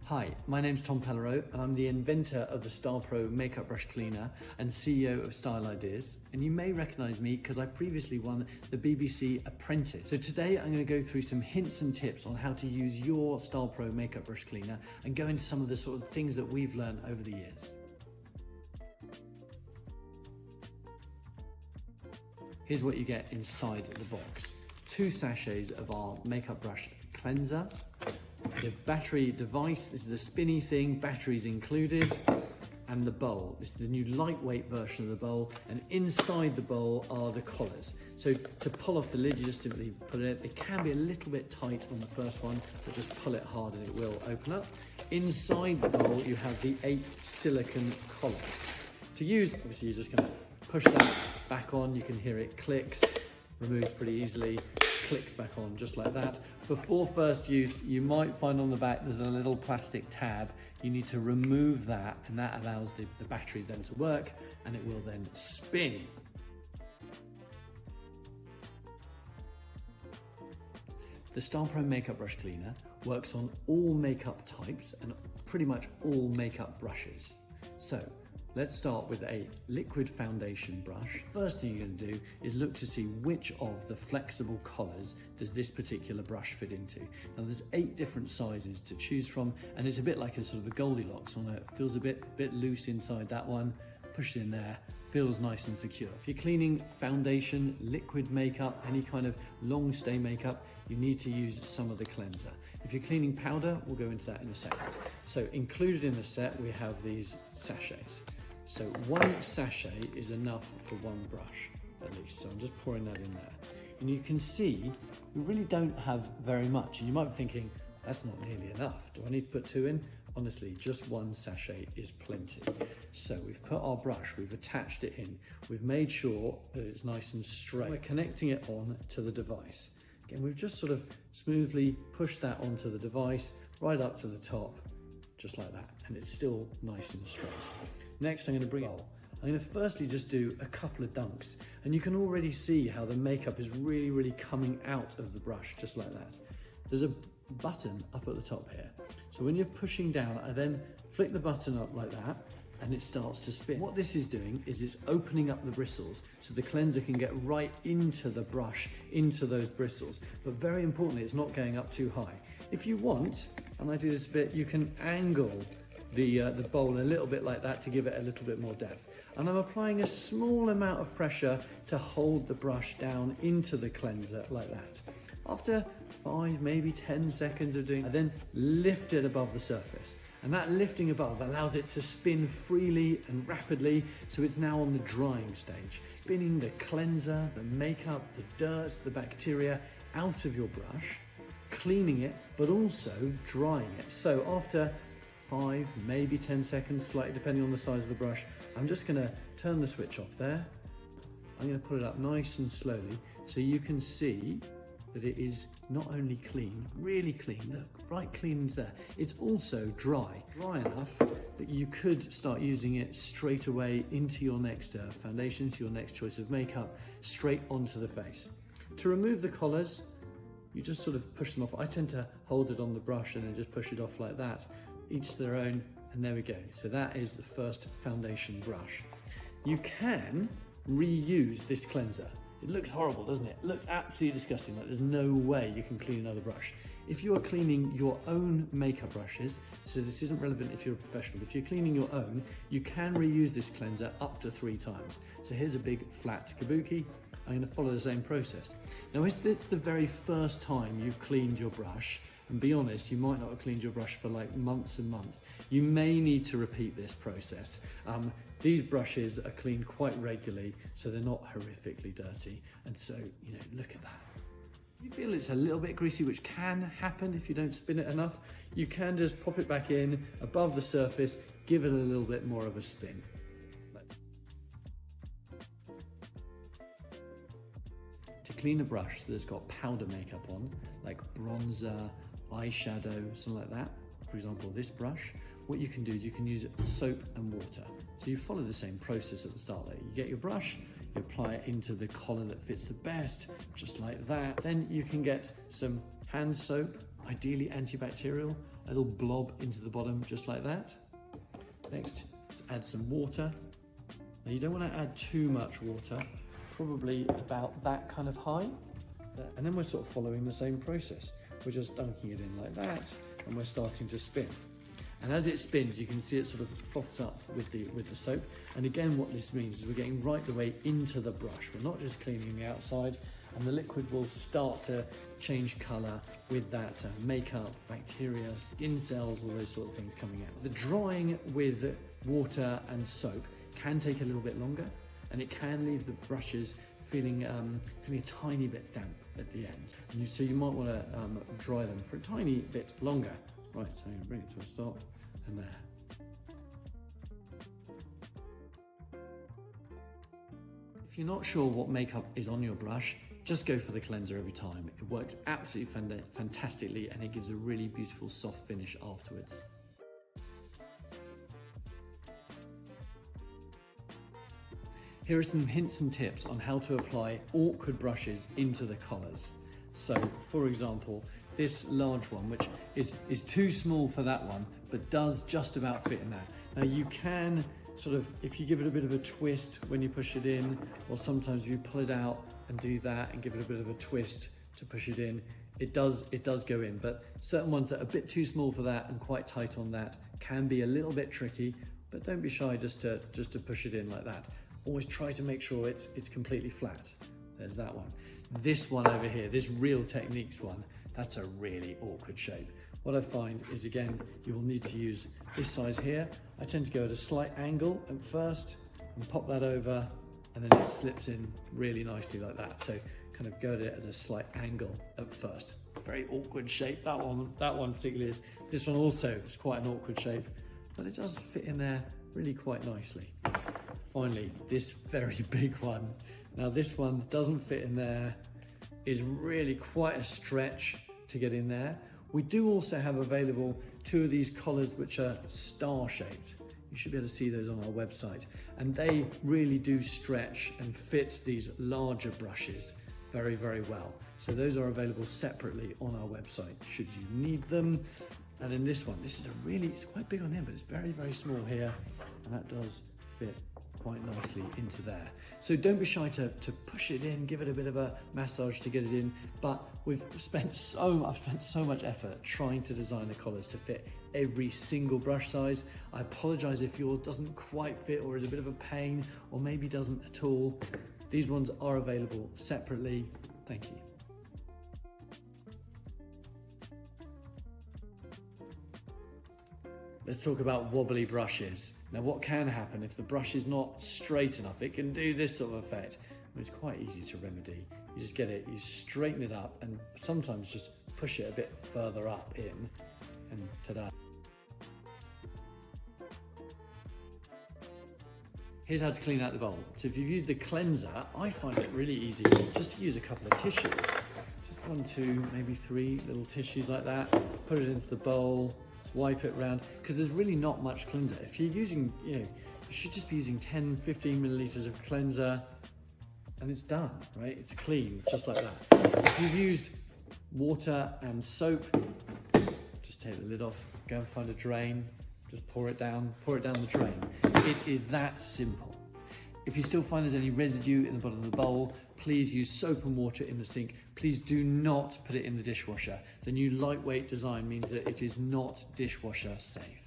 Hi, my name's Tom Pellereau and I'm the inventor of the Stylpro makeup brush cleaner and CEO of Style Ideas. And you may recognize me because I previously won the BBC Apprentice. So today I'm going to go through some hints and tips on how to use your Stylpro makeup brush cleaner and go into some of the sort of things that we've learned over the years. Here's what you get inside the box. 2 sachets of our makeup brush cleanser. The battery device, this is the spinny thing, batteries included, and the bowl. This is the new lightweight version of the bowl, and inside the bowl are the collars. So to pull off the lid, you just simply put it in. It can be a little bit tight on the first one, but just pull it hard and it will open up. Inside the bowl, you have the 8 silicone collars. To use, obviously you're just gonna push that back on. You can hear it clicks, removes pretty easily. Clicks back on just like that. Before first use, you might find on the back there's a little plastic tab. You need to remove that, and that allows the batteries then to work, and it will then spin. The Stylpro makeup brush cleaner works on all makeup types and pretty much all makeup brushes. So let's start with a liquid foundation brush. First thing you're going to do is look to see which of the flexible collars does this particular brush fit into. Now there's 8 different sizes to choose from, and it's a bit like a sort of a Goldilocks one. It feels a bit loose inside that one, push it in there, feels nice and secure. If you're cleaning foundation, liquid makeup, any kind of long stay makeup, you need to use some of the cleanser. If you're cleaning powder, we'll go into that in a second. So included in the set, we have these sachets. So 1 sachet is enough for 1 brush, at least. So I'm just pouring that in there. And you can see, we really don't have very much. And you might be thinking, that's not nearly enough. Do I need to put 2 in? Honestly, just 1 sachet is plenty. So we've put our brush, we've attached it in. We've made sure that it's nice and straight. We're connecting it on to the device. Again, we've just sort of smoothly pushed that onto the device, right up to the top, just like that. And it's still nice and straight. Next, I'm going to bring it on. I'm going to firstly just do a couple of dunks, and you can already see how the makeup is really coming out of the brush, just like that. There's a button up at the top here. So when you're pushing down, I then flick the button up like that, and it starts to spin. What this is doing is it's opening up the bristles, so the cleanser can get right into the brush, into those bristles. But very importantly, it's not going up too high. If you want, and I do this a bit, you can angle the bowl a little bit like that to give it a little bit more depth. And I'm applying a small amount of pressure to hold the brush down into the cleanser like that. After 5, maybe 10 seconds of doing, I then lift it above the surface. And that lifting above allows it to spin freely and rapidly, so it's now on the drying stage. Spinning the cleanser, the makeup, the dirt, the bacteria out of your brush, cleaning it, but also drying it. So after 5, maybe 10 seconds, slightly depending on the size of the brush, I'm just going to turn the switch off there. I'm going to put it up nice and slowly so you can see that it is not only clean, really clean, look, right clean into there, it's also dry enough that you could start using it straight away into your next foundation, to your next choice of makeup, straight onto the face. To remove the collars, you just sort of push them off. I tend to hold it on the brush and then just push it off like that. Each their own, and there we go. So that is the first foundation brush. You can reuse this cleanser. It looks horrible, doesn't it? It looks absolutely disgusting, like there's no way you can clean another brush. If you are cleaning your own makeup brushes, so this isn't relevant if you're a professional, but if you're cleaning your own, you can reuse this cleanser up to 3 times. So here's a big flat kabuki. I'm going to follow the same process. Now, if it's the very first time you've cleaned your brush, and be honest, you might not have cleaned your brush for like months and months, you may need to repeat this process. These brushes are cleaned quite regularly, so they're not horrifically dirty. And so, you know, look at that. You feel it's a little bit greasy, which can happen if you don't spin it enough. You can just pop it back in above the surface, give it a little bit more of a spin. To clean a brush that's got powder makeup on, like bronzer, eyeshadow, something like that, for example, this brush, what you can do is you can use soap and water. So you follow the same process at the start there. You get your brush, you apply it into the collar that fits the best, just like that. Then you can get some hand soap, ideally antibacterial, a little blob into the bottom, just like that. Next, let's add some water. Now you don't want to add too much water, probably about that kind of high. And then we're sort of following the same process. We're just dunking it in like that, and we're starting to spin. And as it spins, you can see it sort of froths up with the soap. And again, what this means is we're getting right the way into the brush. We're not just cleaning the outside, and the liquid will start to change colour with that makeup, bacteria, skin cells, all those sort of things coming out. The drying with water and soap can take a little bit longer, and it can leave the brushes feeling a tiny bit damp at the end. And so you might want to dry them for a tiny bit longer. Right, so I'm going to bring it to a stop, and there. If you're not sure what makeup is on your brush, just go for the cleanser every time. It works absolutely fantastically, and it gives a really beautiful soft finish afterwards. Here are some hints and tips on how to apply awkward brushes into the collars. So, for example, this large one, which is too small for that one, but does just about fit in there. Now you can sort of, if you give it a bit of a twist when you push it in, or sometimes if you pull it out and do that and give it a bit of a twist to push it in, it does go in. But certain ones that are a bit too small for that and quite tight on that can be a little bit tricky, but don't be shy just to push it in like that. Always try to make sure it's completely flat. There's that one. This one over here, this Real Techniques one, that's a really awkward shape. What I find is, again, you will need to use this size here. I tend to go at a slight angle at first and pop that over, and then it slips in really nicely like that. So kind of go at it at a slight angle at first. Very awkward shape, that one particularly is. This one also is quite an awkward shape, but it does fit in there really quite nicely. Finally, this very big one. Now this one doesn't fit in there, is really quite a stretch to get in there. We do also have available two of these collars which are star shaped. You should be able to see those on our website. And they really do stretch and fit these larger brushes very, very well. So those are available separately on our website should you need them. And then this one, this is it's quite big on here, but it's very, very small here. And that does fit quite nicely into there. So don't be shy to push it in, give it a bit of a massage to get it in, but I've spent so much effort trying to design the collars to fit every single brush size. I apologize if yours doesn't quite fit or is a bit of a pain, or maybe doesn't at all. These ones are available separately. Thank you. Let's talk about wobbly brushes. Now what can happen if the brush is not straight enough? It can do this sort of effect. It's quite easy to remedy. You just get it, you straighten it up, and sometimes just push it a bit further up in, and ta-da. Here's how to clean out the bowl. So if you've used the cleanser, I find it really easy just to use a couple of tissues. Just 1, 2, maybe 3 little tissues like that. Put it into the bowl. Wipe it around, because there's really not much cleanser. If you're using, you should just be using 10, 15 milliliters of cleanser, and it's done, right? It's clean, just like that. If you've used water and soap, just take the lid off, go and find a drain, just pour it down the drain. It is that simple. If you still find there's any residue in the bottom of the bowl, please use soap and water in the sink. Please do not put it in the dishwasher. The new lightweight design means that it is not dishwasher safe.